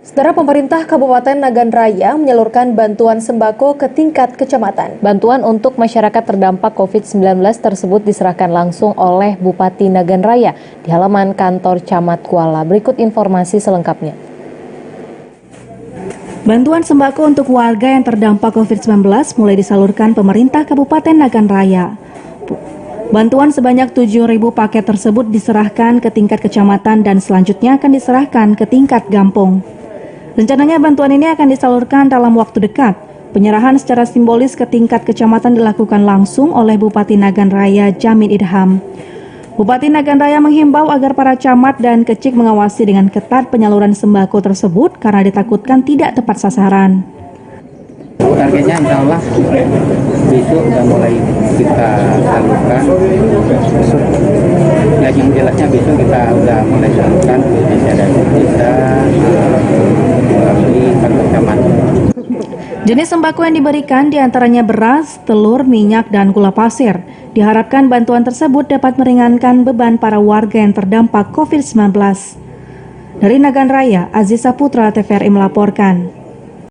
Saudara, pemerintah Kabupaten Nagan Raya menyalurkan bantuan sembako ke tingkat kecamatan. Bantuan untuk masyarakat terdampak COVID-19 tersebut diserahkan langsung oleh Bupati Nagan Raya di halaman kantor Camat Kuala. Berikut informasi selengkapnya. Bantuan sembako untuk warga yang terdampak COVID-19 mulai disalurkan pemerintah Kabupaten Nagan Raya. Bantuan sebanyak 7.000 paket tersebut diserahkan ke tingkat kecamatan dan selanjutnya akan diserahkan ke tingkat kampung. Rencananya bantuan ini akan disalurkan dalam waktu dekat. Penyerahan secara simbolis ke tingkat kecamatan dilakukan langsung oleh Bupati Nagan Raya Jamin Idham. Bupati Nagan Raya menghimbau agar para camat dan kecik mengawasi dengan ketat penyaluran sembako tersebut karena ditakutkan tidak tepat sasaran. Targetnya insya Allah besok sudah mulai kita salurkan. Ya, yang jelasnya besok kita sudah mulai salurkan ke desa dan desa melalui kantor camat. Jenis sembako yang diberikan diantaranya beras, telur, minyak, dan gula pasir. Diharapkan bantuan tersebut dapat meringankan beban para warga yang terdampak COVID-19. Dari Nagan Raya, Aziza Putra, TVRI melaporkan.